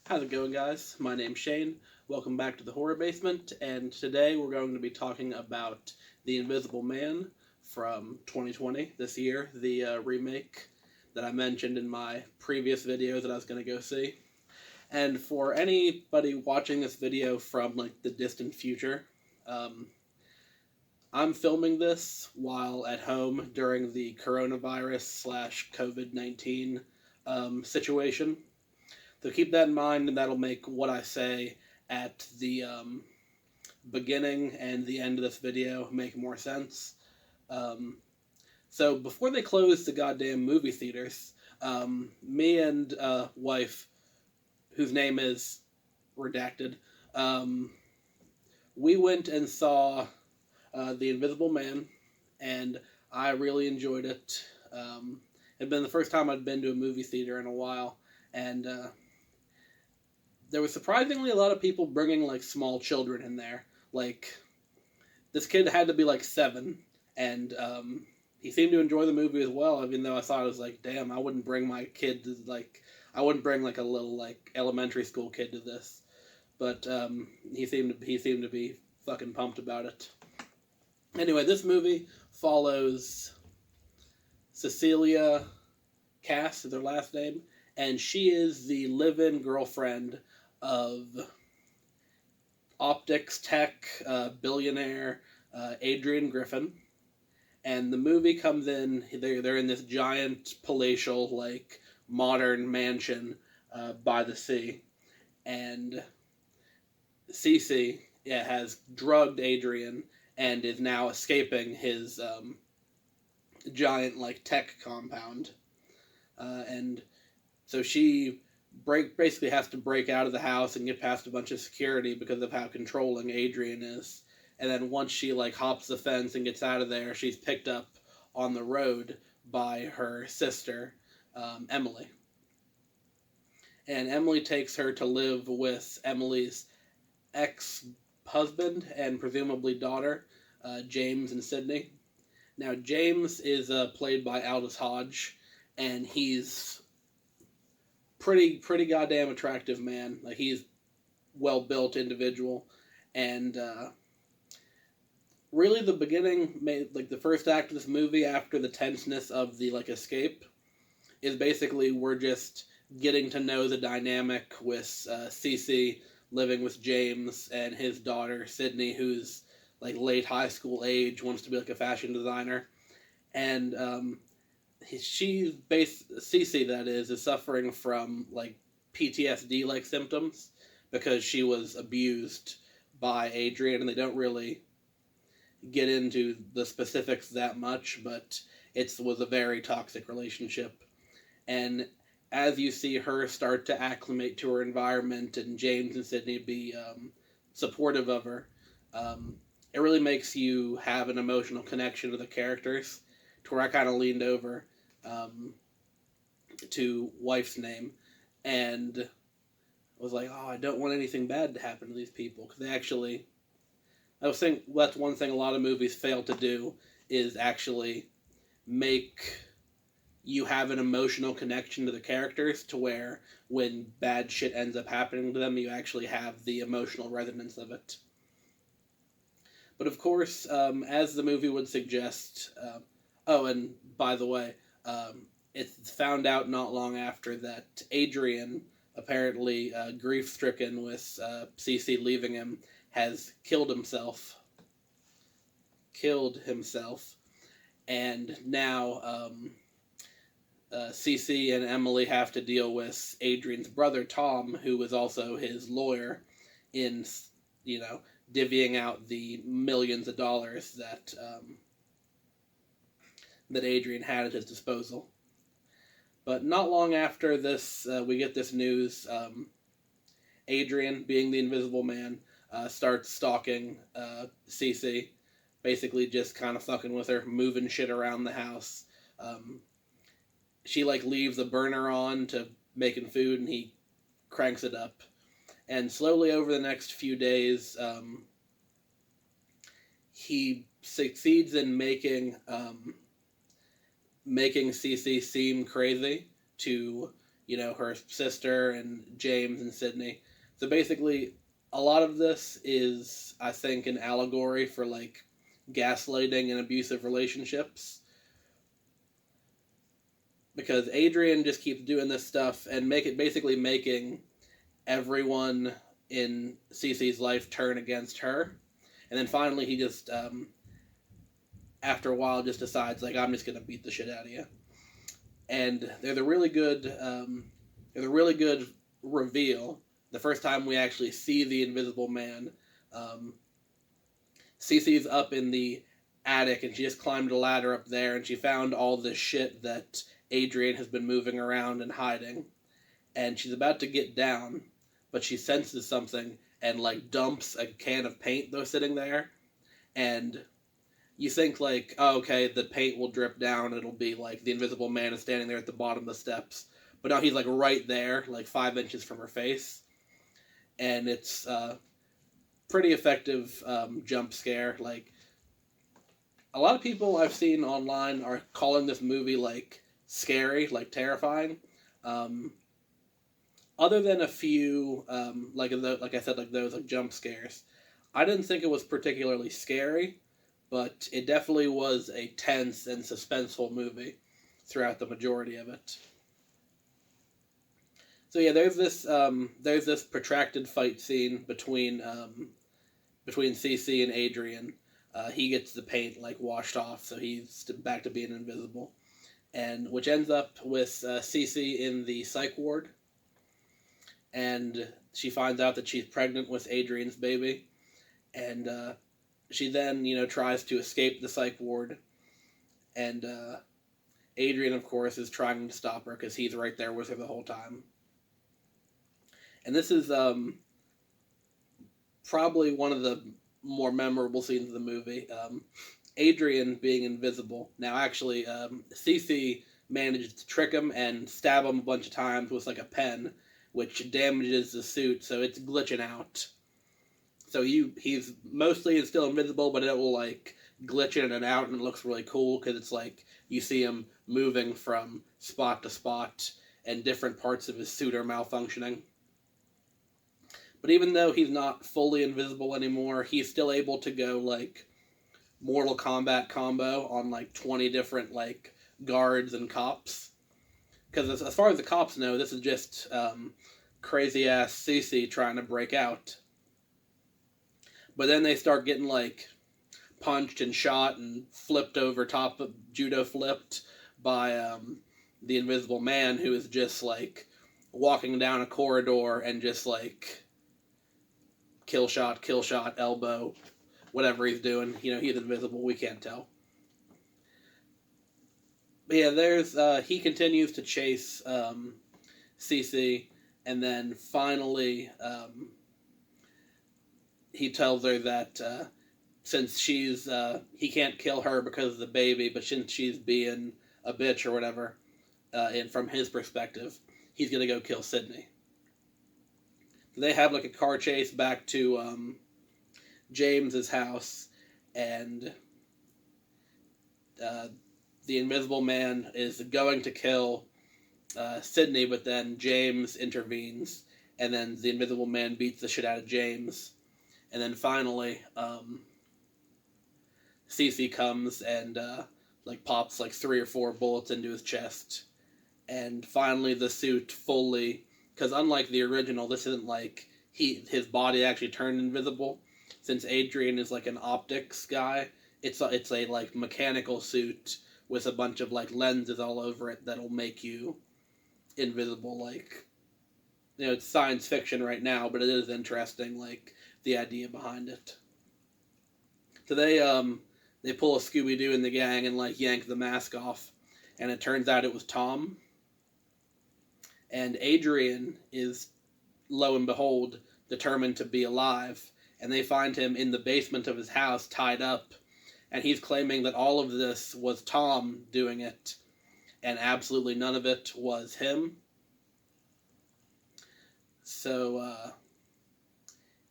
How's it going, guys? My name's Shane. Welcome back to the Horror Basement, and today we're going to be talking about The Invisible Man from 2020, this year, the remake that I mentioned in my previous videos that I was going to go see. And for anybody watching this video from like the distant future, um, I'm filming this while at home during the coronavirus slash COVID-19 situation. So keep that in mind, and that'll make what I say at the beginning and the end of this video make more sense. Um, so before they closed the goddamn movie theaters, me and wife, whose name is redacted, um, we went and saw The Invisible Man, and I really enjoyed it. It had been the first time I'd been to a movie theater in a while, and there was surprisingly a lot of people bringing like small children in there. Like this kid had to be like 7, and he seemed to enjoy the movie as well. Even though I thought it was like, damn, I wouldn't bring my kid to I wouldn't bring like a little like elementary school kid to this. But he seemed to be fucking pumped about it. Anyway, this movie follows Cecilia Cass is her last name, and she is the live-in girlfriend of optics tech billionaire Adrian Griffin. And the movie comes in, they're in this giant palatial, like, modern mansion by the sea. And Cece has drugged Adrian and is now escaping his giant, like, tech compound. And so she basically has to break out of the house and get past a bunch of security because of how controlling Adrian is. And then once she like hops the fence and gets out of there, she's picked up on the road by her sister, Emily. And Emily takes her to live with Emily's ex-husband and presumably daughter, James and Sydney. Now, James is played by Aldous Hodge, and he's pretty goddamn attractive man. Like he's well built individual, and really the beginning, like the first act of this movie after the tenseness of the like escape, is basically we're just getting to know the dynamic with Cece living with James and his daughter Sydney, who's like late high school age, wants to be like a fashion designer, and Cece that is suffering from like PTSD like symptoms because she was abused by Adrian, and they don't really get into the specifics that much, but it was a very toxic relationship. And as you see her start to acclimate to her environment and James and Sydney be supportive of her, it really makes you have an emotional connection to the characters, to where I kind of leaned over to wife's name and was like, oh, I don't want anything bad to happen to these people, because they actually, I was saying that's one thing a lot of movies fail to do, is actually make you have an emotional connection to the characters, to where when bad shit ends up happening to them, you actually have the emotional resonance of it. But of course, as the movie would suggest, oh, and by the way, it's found out not long after that Adrian, apparently grief-stricken with Cece leaving him, has killed himself. And now Cece and Emily have to deal with Adrian's brother Tom, who was also his lawyer, in divvying out the millions of dollars that Adrian had at his disposal. But not long after this, we get this news. Adrian, being the Invisible Man, starts stalking Cece, basically just kind of fucking with her, moving shit around the house. She like leaves a burner on to making food, and he cranks it up. And slowly over the next few days, he succeeds in making Cece seem crazy, to her sister and James and Sydney. So basically, a lot of this is, I think, an allegory for like gaslighting and abusive relationships. Because Adrian just keeps doing this stuff and basically making everyone in Cece's life turn against her. And then finally he just after a while just decides like, I'm just gonna beat the shit out of you. And there's a really good reveal the first time we actually see the Invisible Man. Cece's up in the attic and she just climbed a ladder up there and she found all this shit that Adrian has been moving around and hiding. And she's about to get down, but she senses something and like dumps a can of paint that was sitting there. And you think like, oh, okay, the paint will drip down. It'll be like the Invisible Man is standing there at the bottom of the steps. But now he's like right there, like 5 inches from her face. And it's pretty effective jump scare. Like, a lot of people I've seen online are calling this movie like scary, like terrifying. Other than a few, like I said, like those like jump scares, I didn't think it was particularly scary, but it definitely was a tense and suspenseful movie throughout the majority of it. So yeah, there's this protracted fight scene between Cece and Adrian. He gets the paint like washed off, so he's back to being invisible, and which ends up with Cece in the psych ward, and she finds out that she's pregnant with Adrian's baby, and she then tries to escape the psych ward, and Adrian of course is trying to stop her because he's right there with her the whole time. And this is probably one of the more memorable scenes of the movie. Adrian being invisible. Now, actually, Cece manages to trick him and stab him a bunch of times with like a pen, which damages the suit, so it's glitching out. So he's mostly still invisible, but it will like glitch in and out, and it looks really cool because it's like you see him moving from spot to spot, and different parts of his suit are malfunctioning. But even though he's not fully invisible anymore, he's still able to go like Mortal Kombat combo on like 20 different like guards and cops. Because as far as the cops know, this is just crazy ass Cece trying to break out. But then they start getting like punched and shot and flipped over top of judo flipped by the Invisible Man, who is just like walking down a corridor and just like kill shot, elbow, whatever he's doing. He's invisible. We can't tell. But yeah, there's he continues to chase Cece, and then finally he tells her that since she's he can't kill her because of the baby, but since she's being a bitch or whatever, and from his perspective, he's gonna go kill Sydney. They have like a car chase back to James's house, and the Invisible Man is going to kill Sydney, but then James intervenes, and then the Invisible Man beats the shit out of James, and then finally Cece comes and like pops like 3 or 4 bullets into his chest, and finally the suit fully. Because unlike the original, this isn't like his body actually turned invisible. Since Adrian is like an optics guy, it's a like mechanical suit with a bunch of like lenses all over it that'll make you invisible. Like, it's science fiction right now, but it is interesting, like the idea behind it. So they pull a Scooby-Doo in the gang and like yank the mask off, and it turns out it was Tom. And Adrian is, lo and behold, determined to be alive, and they find him in the basement of his house, tied up, and he's claiming that all of this was Tom doing it, and absolutely none of it was him. So,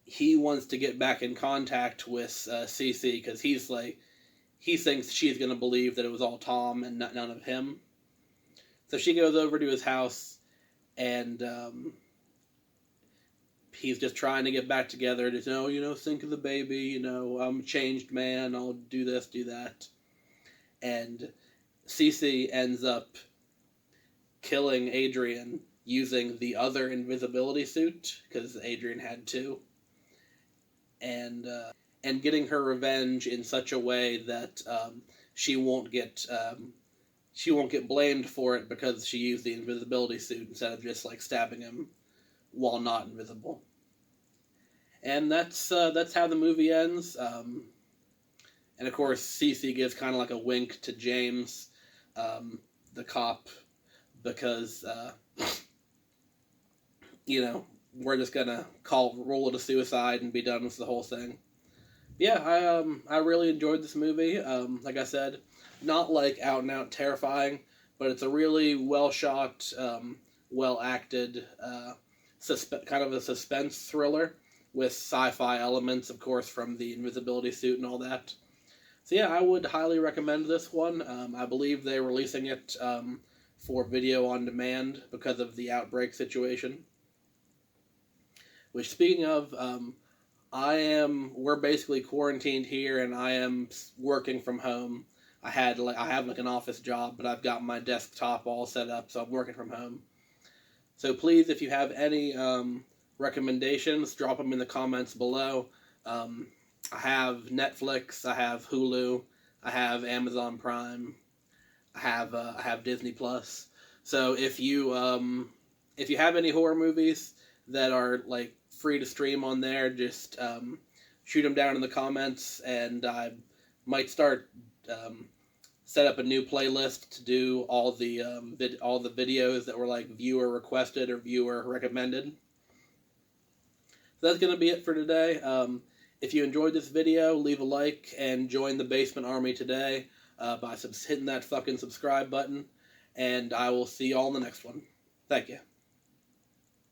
he wants to get back in contact with Cece, because he thinks she's going to believe that it was all Tom and none of him. So she goes over to his house, and he's just trying to get back together. Just, think of the baby. I'm a changed man. I'll do this, do that, and Cece ends up killing Adrian using the other invisibility suit, because Adrian had two, and getting her revenge in such a way that she won't get blamed for it, because she used the invisibility suit instead of just like stabbing him while not invisible. And that's how the movie ends. And of course, Cece gives kind of like a wink to James, the cop, because we're just gonna roll it a suicide and be done with the whole thing. Yeah, I really enjoyed this movie. Like I said, not like out and out terrifying, but it's a really well shot, well acted, kind of a suspense thriller with sci-fi elements, of course, from the invisibility suit and all that. So yeah, I would highly recommend this one. I believe they're releasing it for video on demand because of the outbreak situation. Which, speaking of, we're basically quarantined here, and I am working from home. I have like an office job, but I've got my desktop all set up, so I'm working from home. So please, if you have any recommendations, drop them in the comments below. I have Netflix, I have Hulu, I have Amazon Prime, I have Disney Plus. So if you have any horror movies that are like free to stream on there, just shoot them down in the comments, and I might start set up a new playlist to do all the videos that were like viewer requested or viewer recommended. So that's gonna be it for today. If you enjoyed this video, leave a like and join the Basement Army today by hitting that fucking subscribe button, and I will see y'all in the next one. Thank you.